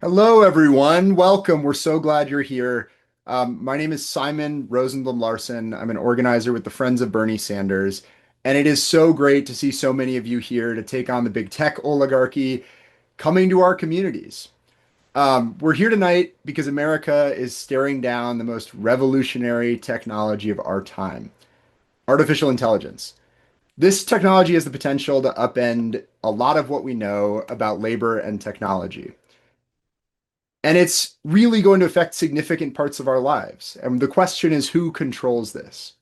Hello, everyone. Welcome. We're so glad you're here. My name is Simon Rosenblum Larson. I'm an organizer with the Friends of Bernie Sanders, and it is so great to see so many of you here to take on the big tech oligarchy coming to our communities. We're here tonight because America is staring down the most revolutionary technology of our time, artificial intelligence. This technology has the potential to upend a lot of what we know about labor and technology. And it's really going to affect significant parts of our lives. And the question is, who controls this?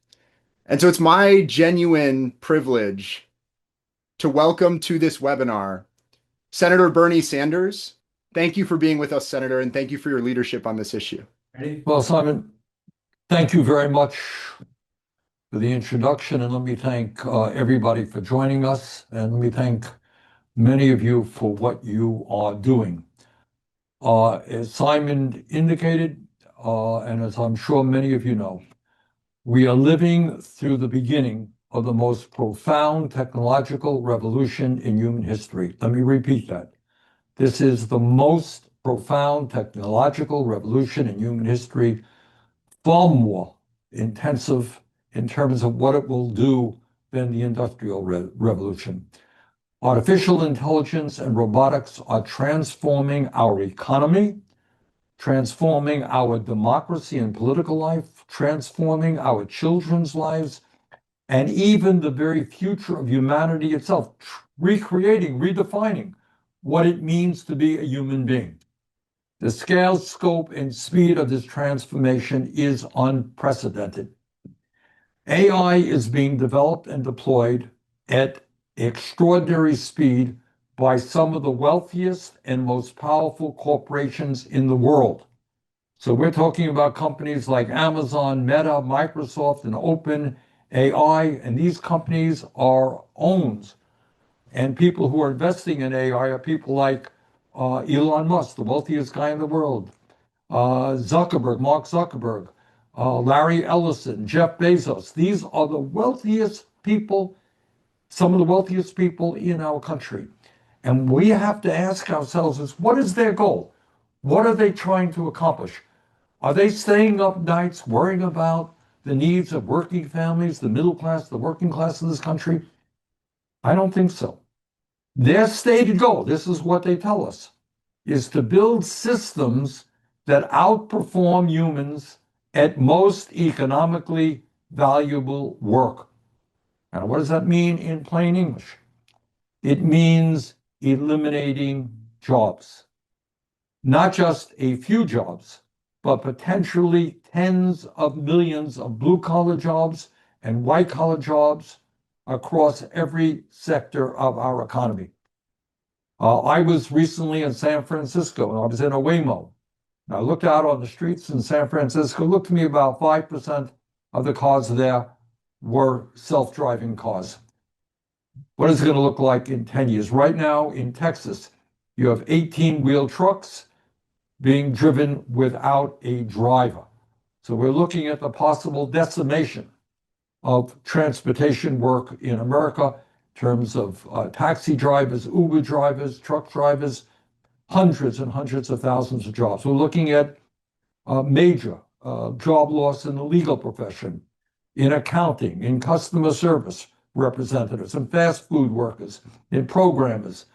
And so it's my genuine privilege to welcome to this webinar Senator Bernie Sanders. Thank you for being with us, Senator, and thank you for your leadership on this issue. Well, Simon, thank you very much for the introduction, and let me thank everybody for joining us, and let me thank many of you for what you are doing. As Simon indicated, and as I'm sure many of you know, we are living through the beginning of the most profound technological revolution in human history. Let me repeat that. This is the most profound technological revolution in human history, far more intensive in terms of what it will do than the Industrial Revolution. Artificial intelligence and robotics are transforming our economy, transforming our democracy and political life, transforming our children's lives, and even the very future of humanity itself, recreating, redefining what it means to be a human being. The scale, scope, and speed of this transformation is unprecedented. AI is being developed and deployed at extraordinary speed by some of the wealthiest and most powerful corporations in the world. So we're talking about companies like Amazon, Meta, Microsoft, and OpenAI, and these companies are owned. And people who are investing in AI are people like Elon Musk, the wealthiest guy in the world, Mark Zuckerberg, Larry Ellison, Jeff Bezos. These are the wealthiest people, some of the wealthiest people in our country. And we have to ask ourselves is, what is their goal? What are they trying to accomplish? Are they staying up nights worrying about the needs of working families, the middle class, the working class in this country? I don't think so. Their stated goal, this is what they tell us, is to build systems that outperform humans at most economically valuable work. And what does that mean in plain English? It means eliminating jobs. Not just a few jobs, but potentially tens of millions of blue-collar jobs and white-collar jobs across every sector of our economy. I was recently in San Francisco, and I was in a Waymo. And I looked out on the streets in San Francisco. It looked to me about 5% of the cars there were self-driving cars. What is it going to look like in 10 years? Right now in Texas, you have 18-wheel trucks being driven without a driver. So we're looking at the possible decimation of transportation work in America in terms of taxi drivers, Uber drivers, truck drivers, hundreds and hundreds of thousands of jobs. We're looking at major job loss in the legal profession, in accounting, in customer service representatives, in fast food workers, in programmers.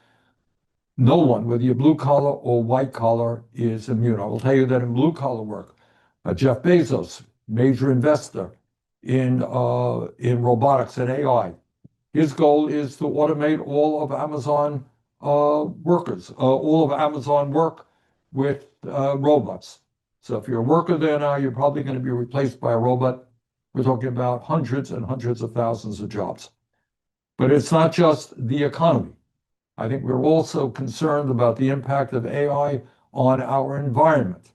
No one, whether you're blue collar or white collar, is immune. I will tell you that in blue collar work, Jeff Bezos, major investor in robotics and AI, his goal is to automate all of Amazon workers, all of Amazon work with robots. So if you're a worker there now, you're probably going to be replaced by a robot. We're talking about hundreds and hundreds of thousands of jobs. But it's not just the economy. I think we're also concerned about the impact of AI on our environment.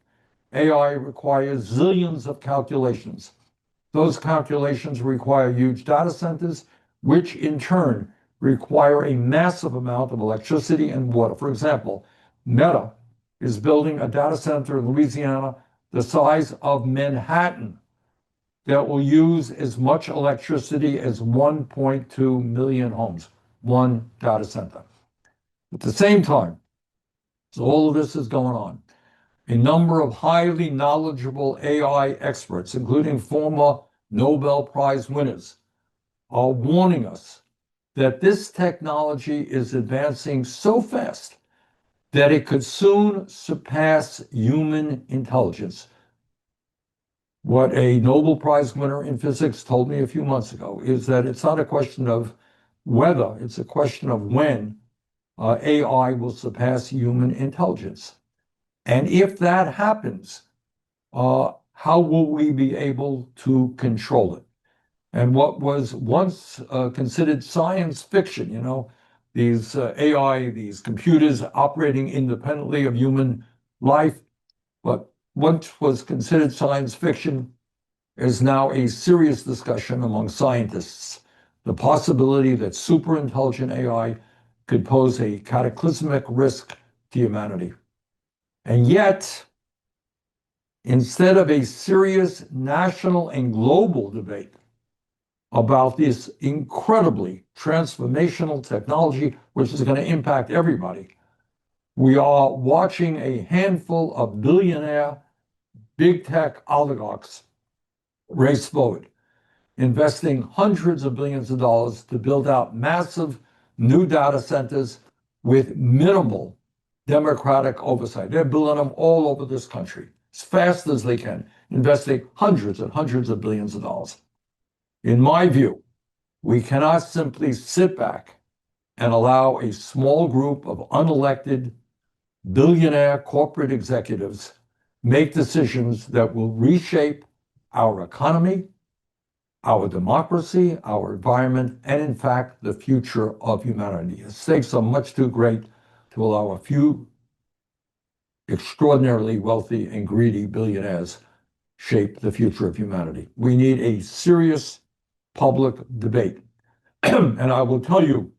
AI requires zillions of calculations. Those calculations require huge data centers, which in turn require a massive amount of electricity and water. For example, Meta is building a data center in Louisiana the size of Manhattan that will use as much electricity as 1.2 million homes, one data center. At the same time, So all of this is going on. A number of highly knowledgeable AI experts, including former Nobel Prize winners, are warning us that this technology is advancing so fast that it could soon surpass human intelligence. What a Nobel Prize winner in physics told me a few months ago is that it's not a question of whether, it's a question of when AI will surpass human intelligence. And if that happens, how will we be able to control it? And what was once considered science fiction, these AI, these computers operating independently of human life, but what was considered science fiction is now a serious discussion among scientists. The possibility that superintelligent AI could pose a cataclysmic risk to humanity. And yet, instead of a serious national and global debate about this incredibly transformational technology, which is going to impact everybody, we are watching a handful of billionaire big tech oligarchs race forward, investing hundreds of billions of dollars to build out massive new data centers with minimal democratic oversight. They're building them all over this country as fast as they can, investing hundreds and hundreds of billions of dollars. In my view, we cannot simply sit back and allow a small group of unelected billionaire corporate executives make decisions that will reshape our economy, our democracy, our environment, and in fact, the future of humanity. The stakes are much too great to allow a few extraordinarily wealthy and greedy billionaires shape the future of humanity. We need a serious public debate. And I will tell you,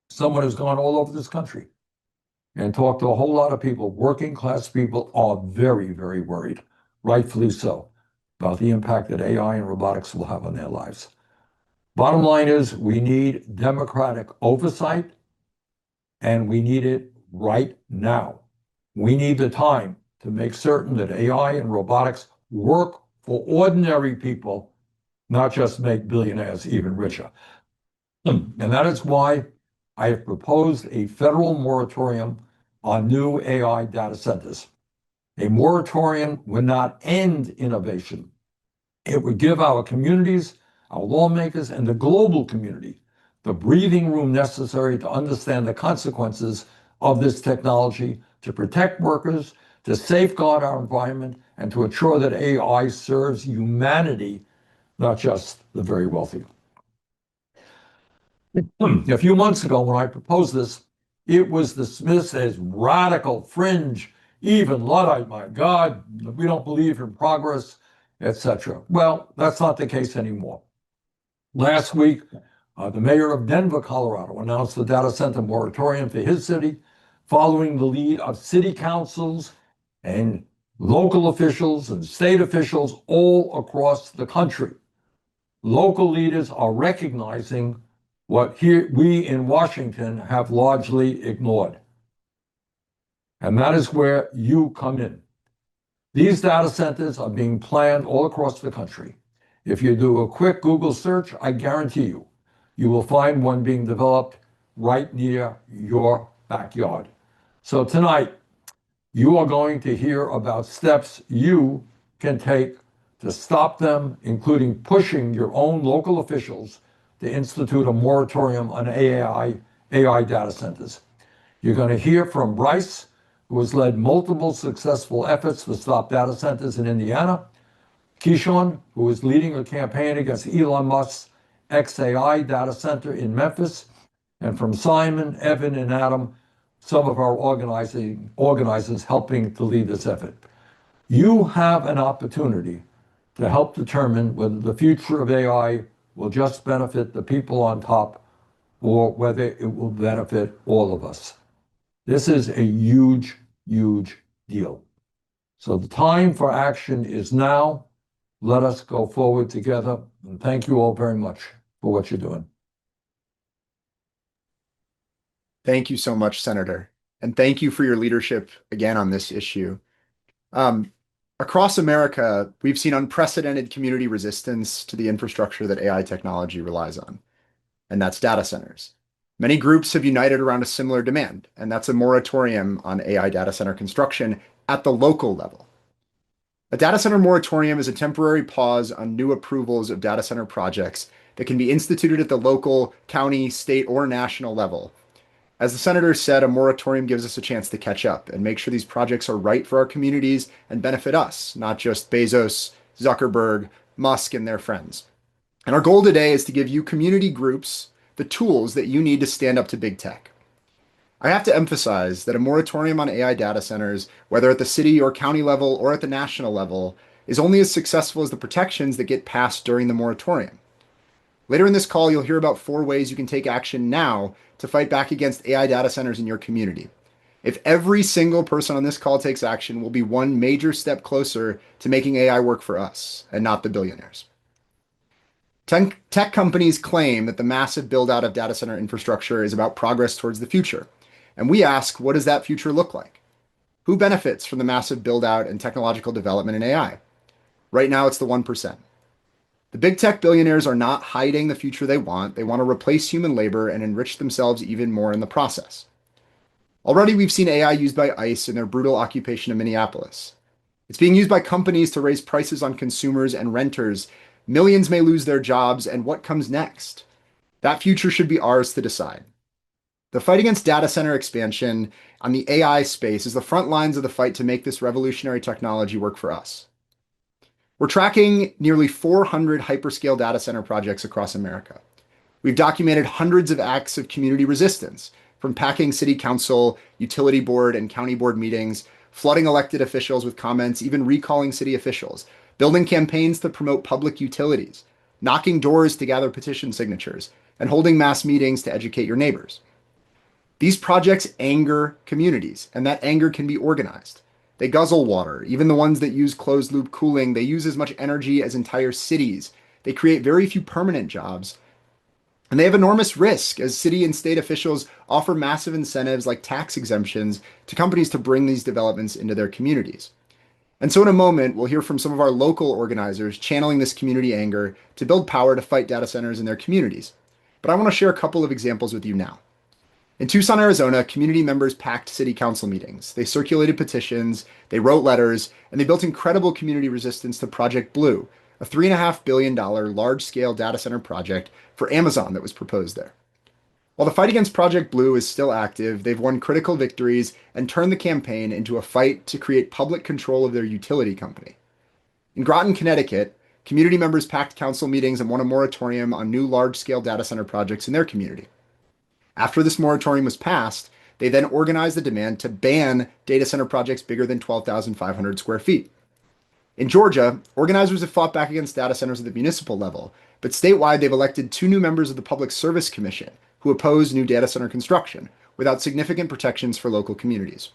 someone who's gone all over this country and talked to a whole lot of people, working class people are very, very worried, rightfully so, about the impact that AI and robotics will have on their lives. Bottom line is we need democratic oversight, and we need it right now. We need the time to make certain that AI and robotics work for ordinary people, not just make billionaires even richer. And that is why I have proposed a federal moratorium on new AI data centers. A moratorium would not end innovation. It would give our communities, our lawmakers, and the global community the breathing room necessary to understand the consequences of this technology, to protect workers, to safeguard our environment, and to ensure that AI serves humanity, not just the very wealthy. A few months ago, when I proposed this, it was dismissed as radical, fringe, even Luddite. My God, we don't believe in progress, etc. Well, that's not the case anymore. Last week, the mayor of Denver, Colorado, announced the data center moratorium for his city, following the lead of city councils and local officials and state officials all across the country. Local leaders are recognizing what we in Washington have largely ignored. And that is where you come in. These data centers are being planned all across the country. If you do a quick Google search, I guarantee you will find one being developed right near your backyard. So tonight, you are going to hear about steps you can take to stop them, including pushing your own local officials to institute a moratorium on AI data centers. You're going to hear from Bryce, who has led multiple successful efforts to stop data centers in Indiana, Keyshawn, who is leading a campaign against Elon Musk's XAI data center in Memphis, and from Simon, Evan, and Adam, some of our organizers helping to lead this effort. You have an opportunity to help determine whether the future of AI will just benefit the people on top or whether it will benefit all of us. This is a huge, huge deal. So the time for action is now. Let us go forward together. And thank you all very much for what you're doing. Thank you so much, Senator. and thank you for your leadership again on this issue. Um, Across America, we've seen unprecedented community resistance to the infrastructure that AI technology relies on, and that's data centers. Many groups have united around a similar demand, and that's a moratorium on AI data center construction at the local level. A data center moratorium is a temporary pause on new approvals of data center projects that can be instituted at the local, county, state, or national level. As the senator said, a moratorium gives us a chance to catch up and make sure these projects are right for our communities and benefit us, not just Bezos, Zuckerberg, Musk, and their friends. And our goal today is to give you community groups the tools that you need to stand up to big tech. I have to emphasize that a moratorium on AI data centers, whether at the city or county level or at the national level, is only as successful as the protections that get passed during the moratorium. Later in this call, you'll hear about 4 ways you can take action now to fight back against AI data centers in your community. If every single person on this call takes action, we'll be one major step closer to making AI work for us and not the billionaires. Tech companies claim that the massive build out of data center infrastructure is about progress towards the future. And we ask, what does that future look like? Who benefits from the massive build out and technological development in AI? Right now, it's the 1%. The big tech billionaires are not hiding the future they want. They want to replace human labor and enrich themselves even more in the process. Already, we've seen AI used by ICE in their brutal occupation of Minneapolis. It's being used by companies to raise prices on consumers and renters. Millions may lose their jobs, and what comes next? That future should be ours to decide. The fight against data center expansion on the AI space is the front lines of the fight to make this revolutionary technology work for us. We're tracking nearly 400 hyperscale data center projects across America. We've documented hundreds of acts of community resistance, from packing city council, utility board, and county board meetings, flooding elected officials with comments, even recalling city officials, building campaigns to promote public utilities, knocking doors to gather petition signatures, and holding mass meetings to educate your neighbors. These projects anger communities, and that anger can be organized. They guzzle water. Even the ones that use closed loop cooling, they use as much energy as entire cities. They create very few permanent jobs. And they have enormous risk as city and state officials offer massive incentives like tax exemptions to companies to bring these developments into their communities. And so, in a moment, we'll hear from some of our local organizers channeling this community anger to build power to fight data centers in their communities. But I want to share a couple of examples with you now. In Tucson, Arizona, community members packed city council meetings. They circulated petitions, they wrote letters, and they built incredible community resistance to Project Blue, a $3.5 billion large-scale data center project for Amazon that was proposed there. While the fight against Project Blue is still active, they've won critical victories and turned the campaign into a fight to create public control of their utility company. In Groton, Connecticut, community members packed council meetings and won a moratorium on new large-scale data center projects in their community. After this moratorium was passed, they then organized the demand to ban data center projects bigger than 12,500 square feet. In Georgia, organizers have fought back against data centers at the municipal level, but statewide they've elected 2 new members of the Public Service Commission who oppose new data center construction without significant protections for local communities.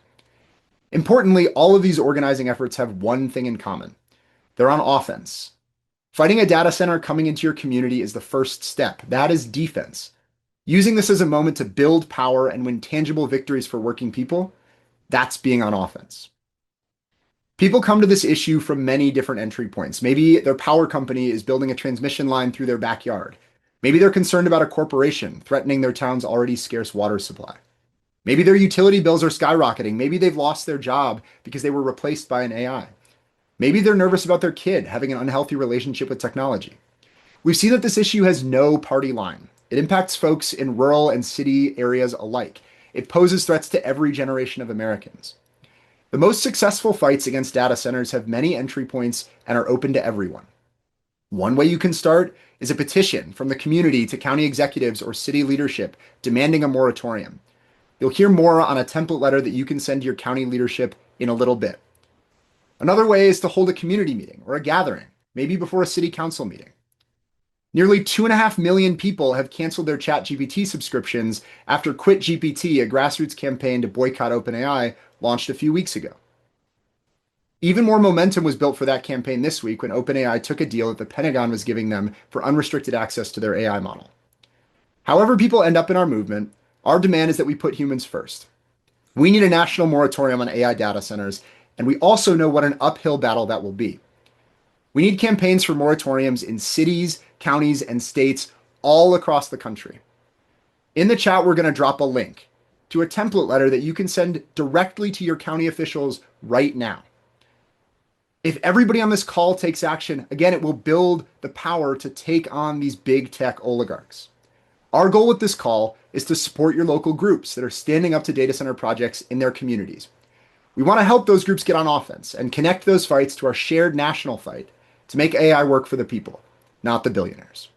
Importantly, all of these organizing efforts have one thing in common. They're on offense. Fighting a data center coming into your community is the first step. That is defense. Using this as a moment to build power and win tangible victories for working people, that's being on offense. People come to this issue from many different entry points. Maybe their power company is building a transmission line through their backyard. Maybe they're concerned about a corporation threatening their town's already scarce water supply. Maybe their utility bills are skyrocketing. Maybe they've lost their job because they were replaced by an AI. Maybe they're nervous about their kid having an unhealthy relationship with technology. We've seen that this issue has no party line. It impacts folks in rural and city areas alike. It poses threats to every generation of Americans. The most successful fights against data centers have many entry points and are open to everyone. One way you can start is a petition from the community to county executives or city leadership demanding a moratorium. You'll hear more on a template letter that you can send to your county leadership in a little bit. Another way is to hold a community meeting or a gathering, maybe before a city council meeting. Nearly 2.5 million people have canceled their ChatGPT subscriptions after QuitGPT, a grassroots campaign to boycott OpenAI, launched a few weeks ago. Even more momentum was built for that campaign this week when OpenAI took a deal that the Pentagon was giving them for unrestricted access to their AI model. However people end up in our movement, our demand is that we put humans first. We need a national moratorium on AI data centers, and we also know what an uphill battle that will be. We need campaigns for moratoriums in cities, counties, and states all across the country. In the chat, we're going to drop a link to a template letter that you can send directly to your county officials right now. If everybody on this call takes action, again, it will build the power to take on these big tech oligarchs. Our goal with this call is to support your local groups that are standing up to data center projects in their communities. We want to help those groups get on offense and connect those fights to our shared national fight to make AI work for the people, not the billionaires.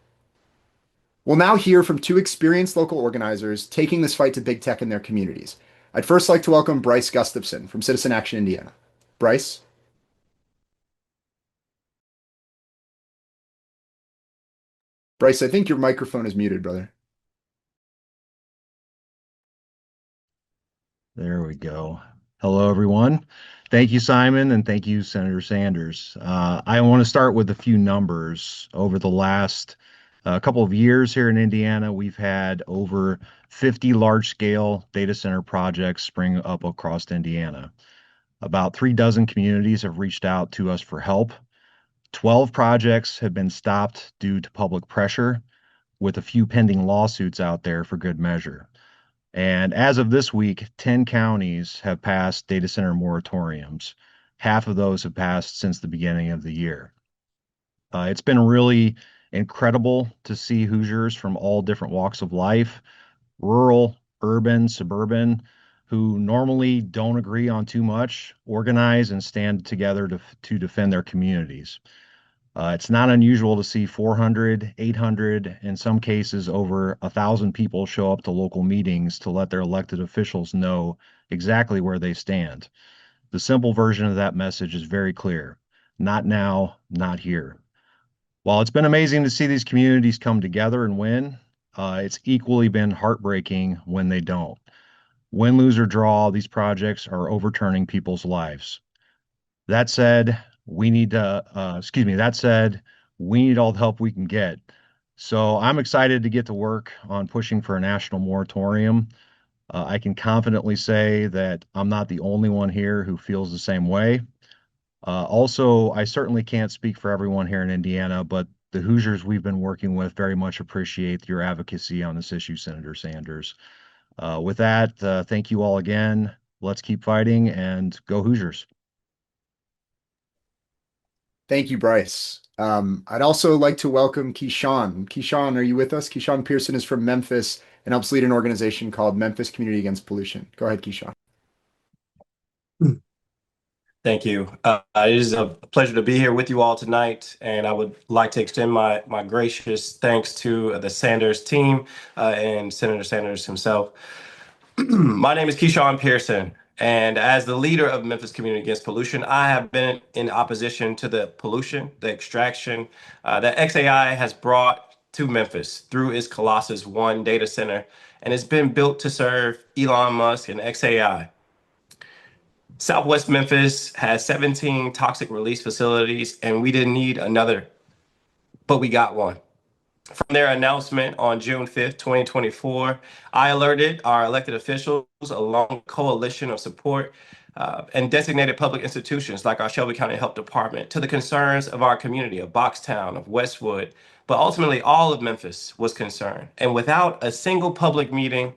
We'll now hear from two experienced local organizers taking this fight to big tech in their communities. I'd first like to welcome Bryce Gustafson from Citizen Action Indiana. Bryce? Bryce, I think your microphone is muted, brother. There we go. Hello, everyone. Thank you, Simon, and thank you, Senator Sanders. I want to start with a few numbers. Over the last couple of years here in Indiana, we've had over 50 large-scale data center projects spring up across Indiana. About 36 communities have reached out to us for help. 12 projects have been stopped due to public pressure, with a few pending lawsuits out there for good measure. And as of this week, 10 counties have passed data center moratoriums. Half of those have passed since the beginning of the year. It's been really incredible to see Hoosiers from all different walks of life, rural, urban, suburban, who normally don't agree on too much, organize and stand together to defend their communities. It's not unusual to see 400, 800, in some cases over 1,000 people show up to local meetings to let their elected officials know exactly where they stand. The simple version of that message is very clear. Not now, not here. While it's been amazing to see these communities come together and win, it's equally been heartbreaking when they don't. Win, lose, or draw, these projects are overturning people's lives. That said, we need all the help we can get. So I'm excited to get to work on pushing for a national moratorium. I can confidently say that I'm not the only one here who feels the same way. Also, I certainly can't speak for everyone here in Indiana, but the Hoosiers we've been working with very much appreciate your advocacy on this issue, Senator Sanders. With that, thank you all again. Let's keep fighting and go Hoosiers. Thank you, Bryce. I'd also like to welcome Keyshawn. Keyshawn, are you with us? Keyshawn Pearson is from Memphis and helps lead an organization called Memphis Community Against Pollution. Go ahead, Keyshawn. Thank you. It is a pleasure to be here with you all tonight, and I would like to extend my gracious thanks to the Sanders team and Senator Sanders himself. My name is Keyshawn Pearson, and as the leader of Memphis Community Against Pollution, I have been in opposition to the pollution, the extraction that XAI has brought to Memphis through its Colossus One data center, and it's been built to serve Elon Musk and XAI. Southwest Memphis has 17 toxic release facilities, and we didn't need another, but we got one. From their announcement on June 5th, 2024, I alerted our elected officials, along with a coalition of support and designated public institutions like our Shelby County Health Department, to the concerns of our community, of Boxtown, of Westwood, but ultimately all of Memphis was concerned. And without a single public meeting,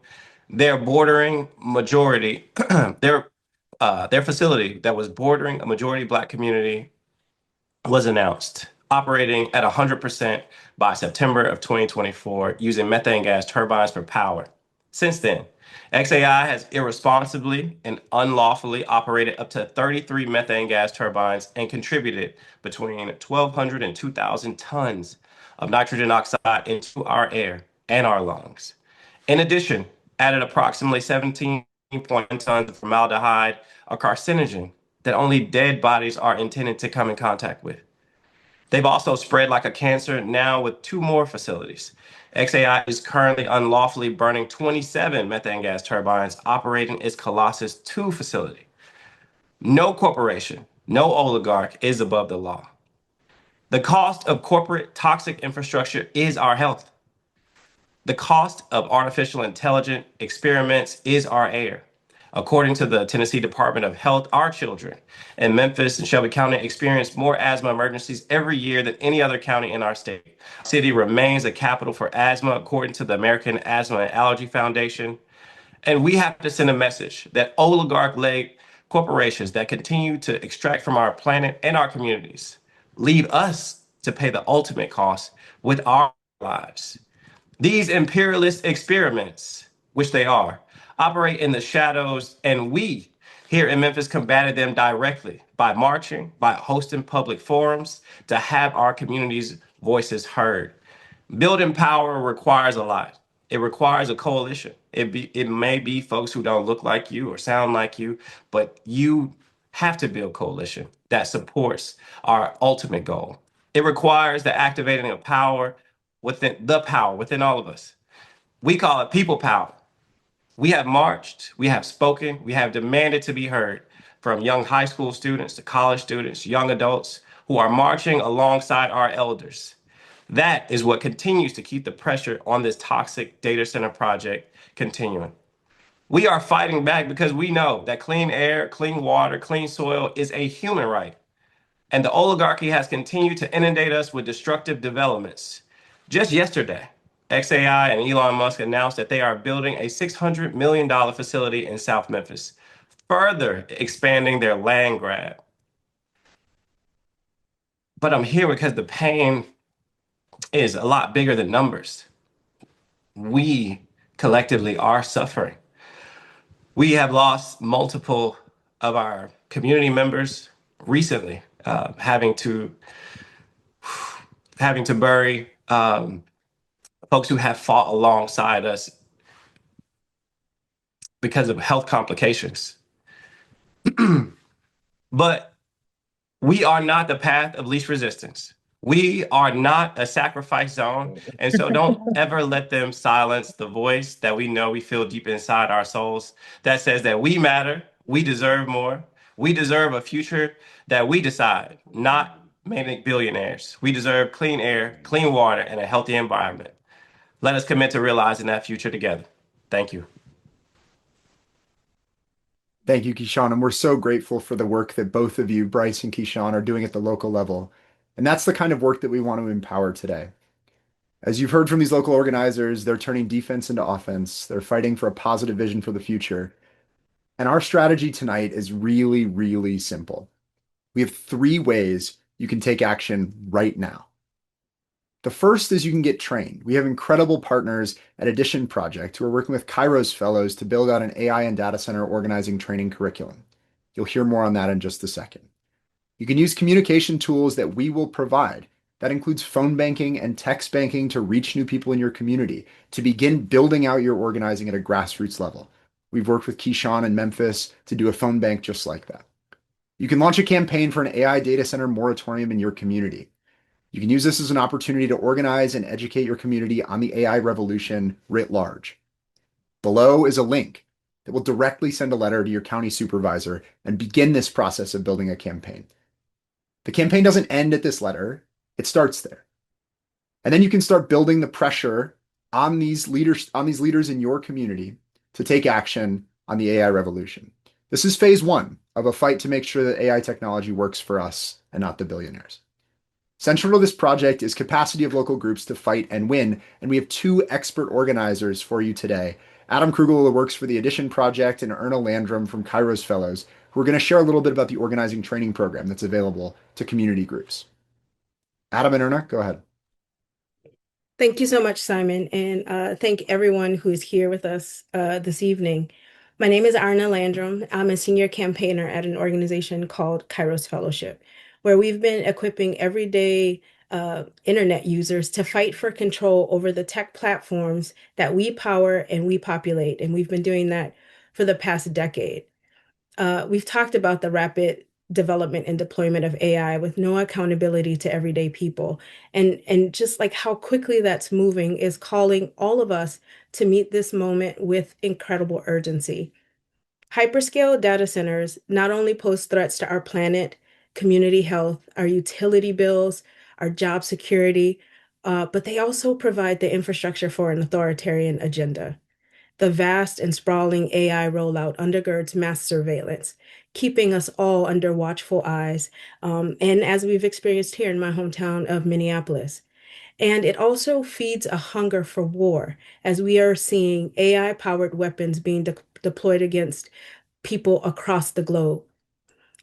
their bordering majority, their facility that was bordering a majority Black community was announced, operating at 100% by September of 2024, using methane gas turbines for power. Since then, XAI has irresponsibly and unlawfully operated up to 33 methane gas turbines and contributed between 1,200 and 2,000 tons of nitrogen oxide into our air and our lungs. In addition, added approximately 17.1 tons of formaldehyde, a carcinogen that only dead bodies are intended to come in contact with. They've also spread like a cancer now with 2 more facilities. XAI is currently unlawfully burning 27 methane gas turbines operating its Colossus 2 facility. No corporation, no oligarch is above the law. The cost of corporate toxic infrastructure is our health. The cost of artificial intelligence experiments is our air. According to the Tennessee Department of Health, our children in Memphis and Shelby County experience more asthma emergencies every year than any other county in our state. Our city remains a capital for asthma, according to the American Asthma and Allergy Foundation. And we have to send a message that oligarch-led corporations that continue to extract from our planet and our communities leave us to pay the ultimate cost with our lives. These imperialist experiments, which they are, operate in the shadows, and we here in Memphis combated them directly by marching, by hosting public forums to have our community's voices heard. Building power requires a lot. It requires a coalition. It may be folks who don't look like you or sound like you, but you have to build coalition that supports our ultimate goal. It requires the activating of power within all of us. We call it people power. We have marched, we have spoken, we have demanded to be heard from young high school students to college students, young adults who are marching alongside our elders. That is what continues to keep the pressure on this toxic data center project continuing. We are fighting back because we know that clean air, clean water, clean soil is a human right. And the oligarchy has continued to inundate us with destructive developments. Just yesterday, XAI and Elon Musk announced that they are building a $600 million facility in South Memphis, further expanding their land grab. But I'm here because the pain is a lot bigger than numbers. We collectively are suffering. We have lost multiple of our community members recently, having to bury folks who have fought alongside us because of health complications. But we are not the path of least resistance. We are not a sacrifice zone. And so don't ever let them silence the voice that we know we feel deep inside our souls that says that we matter, we deserve more, we deserve a future that we decide, not make billionaires. We deserve clean air, clean water, and a healthy environment. Let us commit to realizing that future together. Thank you. Thank you, Keyshawn. And we're so grateful for the work that both of you, Bryce and Keyshawn, are doing at the local level. And that's the kind of work that we want to empower today. As you've heard from these local organizers, they're turning defense into offense. They're fighting for a positive vision for the future. And our strategy tonight is really, really simple. We have three ways you can take action right now. The first is you can get trained. We have incredible partners at Addition Project who are working with Kairos Fellows to build out an AI and data center organizing training curriculum. You'll hear more on that in just a second. You can use communication tools that we will provide. That includes phone banking and text banking to reach new people in your community, to begin building out your organizing at a grassroots level. We've worked with Keyshawn in Memphis to do a phone bank just like that. You can launch a campaign for an AI data center moratorium in your community. You can use this as an opportunity to organize and educate your community on the AI revolution writ large. Below is a link that will directly send a letter to your county supervisor and begin this process of building a campaign. The campaign doesn't end at this letter, it starts there. And then you can start building the pressure on these leaders in your community to take action on the AI revolution. This is phase one of a fight to make sure that AI technology works for us and not the billionaires. Central to this project is capacity of local groups to fight and win, and we have two expert organizers for you today. Adam Krugel, who works for the Addition Project, and Erna Landrum from Kairos Fellows, who are going to share a little bit about the organizing training program that's available to community groups. Adam and Erna, go ahead. Thank you so much, Simon, and thank everyone who is here with us this evening. My name is Arna Landrum. I'm a senior campaigner at an organization called Kairos Fellowship, where we've been equipping everyday internet users to fight for control over the tech platforms that we power and we populate. And we've been doing that for the past decade. We've talked about the rapid development and deployment of AI with no accountability to everyday people. And just like how quickly that's moving is calling all of us to meet this moment with incredible urgency. Hyperscale data centers not only pose threats to our planet, community health, our utility bills, our job security, but they also provide the infrastructure for an authoritarian agenda. The vast and sprawling AI rollout undergirds mass surveillance, keeping us all under watchful eyes, and as we've experienced here in my hometown of Minneapolis. And it also feeds a hunger for war, as we are seeing AI-powered weapons being deployed against people across the globe.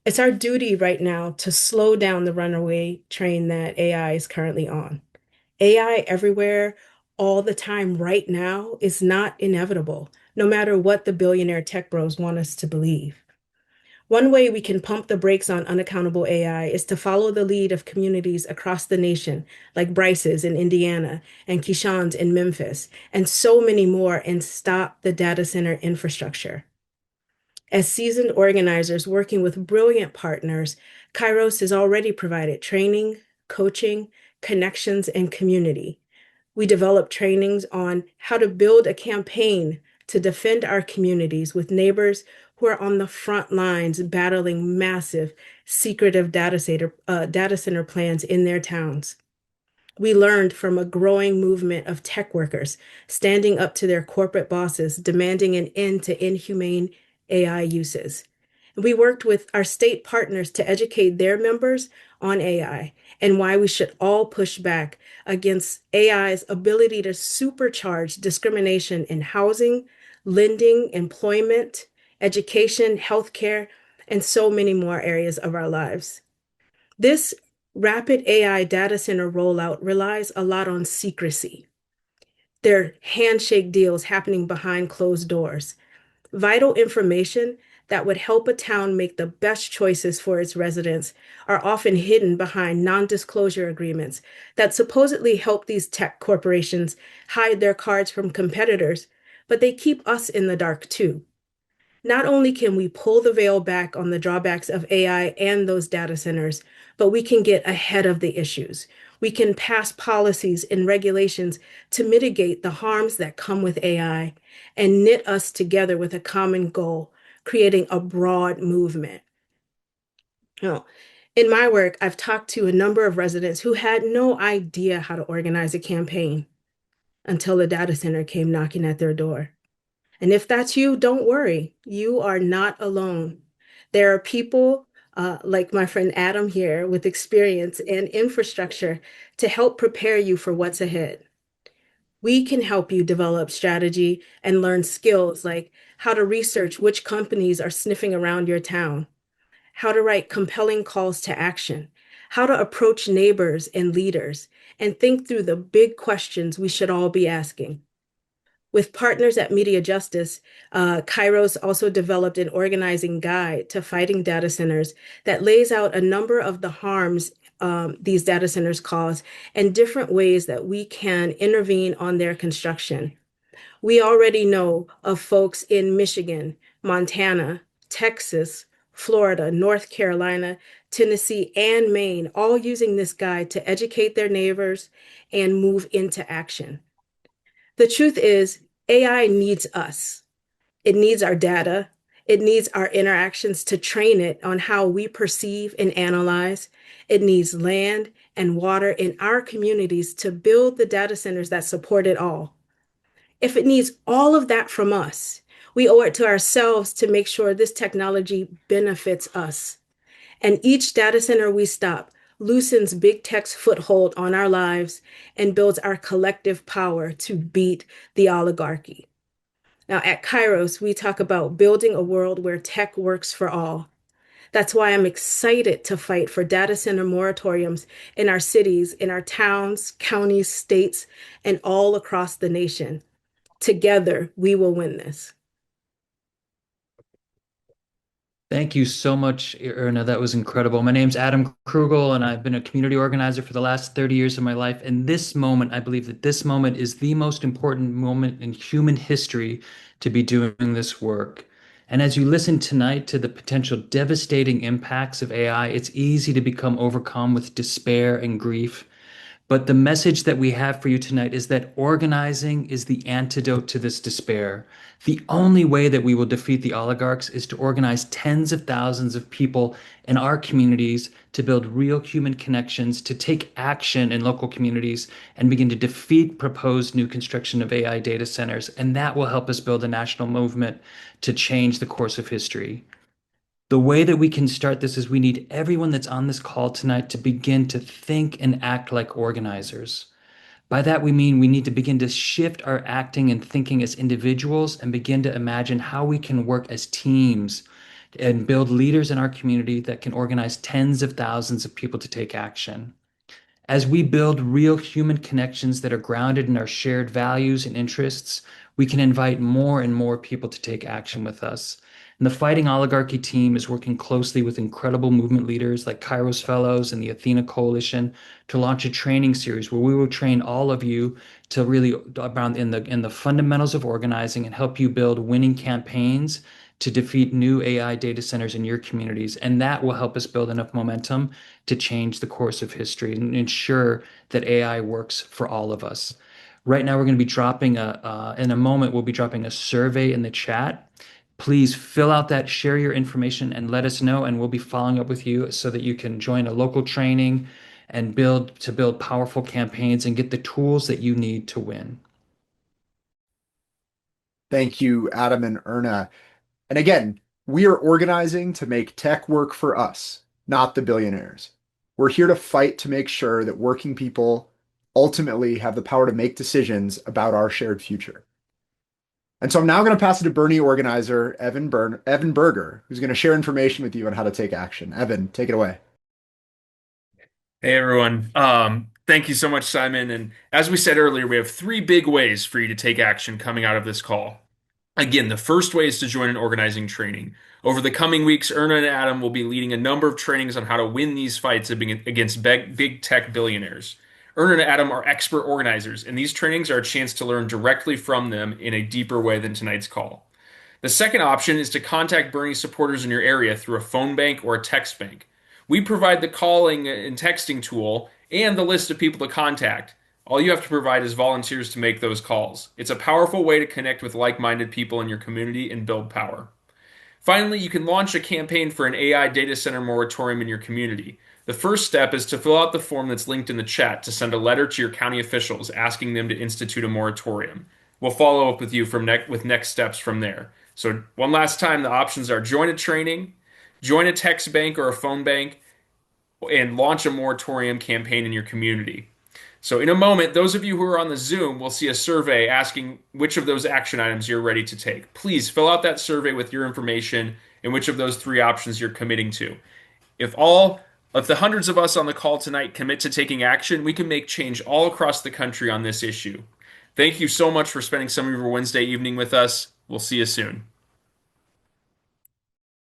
It's our duty right now to slow down the runaway train that AI is currently on. AI everywhere, all the time, right now, is not inevitable, no matter what the billionaire tech bros want us to believe. One way we can pump the brakes on unaccountable AI is to follow the lead of communities across the nation, like Bryce's in Indiana and Keyshawn's in Memphis, and so many more, and stop the data center infrastructure. As seasoned organizers working with brilliant partners, Kairos has already provided training, coaching, connections, and community. We developed trainings on how to build a campaign to defend our communities with neighbors who are on the front lines battling massive, secretive data center plans in their towns. We learned from a growing movement of tech workers standing up to their corporate bosses, demanding an end to inhumane AI uses. We worked with our state partners to educate their members on AI and why we should all push back against AI's ability to supercharge discrimination in housing, lending, employment, education, healthcare, and so many more areas of our lives. This rapid AI data center rollout relies a lot on secrecy. There are handshake deals happening behind closed doors. Vital information that would help a town make the best choices for its residents are often hidden behind non-disclosure agreements that supposedly help these tech corporations hide their cards from competitors, but they keep us in the dark too. Not only can we pull the veil back on the drawbacks of AI and those data centers, but we can get ahead of the issues. We can pass policies and regulations to mitigate the harms that come with AI and knit us together with a common goal, creating a broad movement. Now, in my work, I've talked to a number of residents who had no idea how to organize a campaign until the data center came knocking at their door. And if that's you, don't worry. You are not alone. There are people like my friend Adam here with experience and infrastructure to help prepare you for what's ahead. We can help you develop strategy and learn skills like how to research which companies are sniffing around your town, how to write compelling calls to action, how to approach neighbors and leaders, and think through the big questions we should all be asking. With partners at Media Justice, Kairos also developed an organizing guide to fighting data centers that lays out a number of the harms these data centers cause and different ways that we can intervene on their construction. We already know of folks in Michigan, Montana, Texas, Florida, North Carolina, Tennessee, and Maine, all using this guide to educate their neighbors and move into action. The truth is, AI needs us. It needs our data. It needs our interactions to train it on how we perceive and analyze. It needs land and water in our communities to build the data centers that support it all. If it needs all of that from us, we owe it to ourselves to make sure this technology benefits us. And each data center we stop loosens big tech's foothold on our lives and builds our collective power to beat the oligarchy. Now, at Kairos, we talk about building a world where tech works for all. That's why I'm excited to fight for data center moratoriums in our cities, in our towns, counties, states, and all across the nation. Together, we will win this. Thank you so much, Irna. That was incredible. My name's Adam Krugel, and I've been a community organizer for the last 30 years of my life. And this moment, I believe that this moment is the most important moment in human history to be doing this work. And as you listen tonight to the potential devastating impacts of AI, it's easy to become overcome with despair and grief. But the message that we have for you tonight is that organizing is the antidote to this despair. The only way that we will defeat the oligarchs is to organize tens of thousands of people in our communities to build real human connections, to take action in local communities, and begin to defeat proposed new construction of AI data centers. And that will help us build a national movement to change the course of history. The way that we can start this is we need everyone that's on this call tonight to begin to think and act like organizers. By that, we mean we need to begin to shift our acting and thinking as individuals and begin to imagine how we can work as teams and build leaders in our community that can organize tens of thousands of people to take action. As we build real human connections that are grounded in our shared values and interests, we can invite more and more people to take action with us. And the Fighting Oligarchy team is working closely with incredible movement leaders like Kairos Fellows and the Athena Coalition to launch a training series where we will train all of you to really around in the fundamentals of organizing and help you build winning campaigns to defeat new AI data centers in your communities. And that will help us build enough momentum to change the course of history and ensure that AI works for all of us. Right now, we're going to be dropping in a moment, we'll be dropping a survey in the chat. Please fill out that, share your information, and let us know, and we'll be following up with you so that you can join a local training and build powerful campaigns and get the tools that you need to win. Thank you, Adam and Erna. And again, we are organizing to make tech work for us, not the billionaires. We're here to fight to make sure that working people ultimately have the power to make decisions about our shared future. And so I'm now going to pass it to Bernie organizer Evan Berger, who's going to share information with you on how to take action. Evan, take it away. Hey everyone. Thank you so much, Simon. And as we said earlier, we have three big ways for you to take action coming out of this call. Again, the first way is to join an organizing training. Over the coming weeks, Erna and Adam will be leading a number of trainings on how to win these fights against big tech billionaires. Erna and Adam are expert organizers, and these trainings are a chance to learn directly from them in a deeper way than tonight's call. The second option is to contact Bernie supporters in your area through a phone bank or a text bank. We provide the calling and texting tool and the list of people to contact. All you have to provide is volunteers to make those calls. It's a powerful way to connect with like-minded people in your community and build power. Finally, you can launch a campaign for an AI data center moratorium in your community. The first step is to fill out the form that's linked in the chat to send a letter to your county officials asking them to institute a moratorium. We'll follow up with you with next steps from there. So one last time, the options are join a training, join a text bank or a phone bank, and launch a moratorium campaign in your community. So in a moment, those of you who are on the Zoom will see a survey asking which of those action items you're ready to take. Please fill out that survey with your information and which of those three options you're committing to. If the hundreds of us on the call tonight commit to taking action, we can make change all across the country on this issue. Thank you so much for spending some of your Wednesday evening with us. We'll see you soon.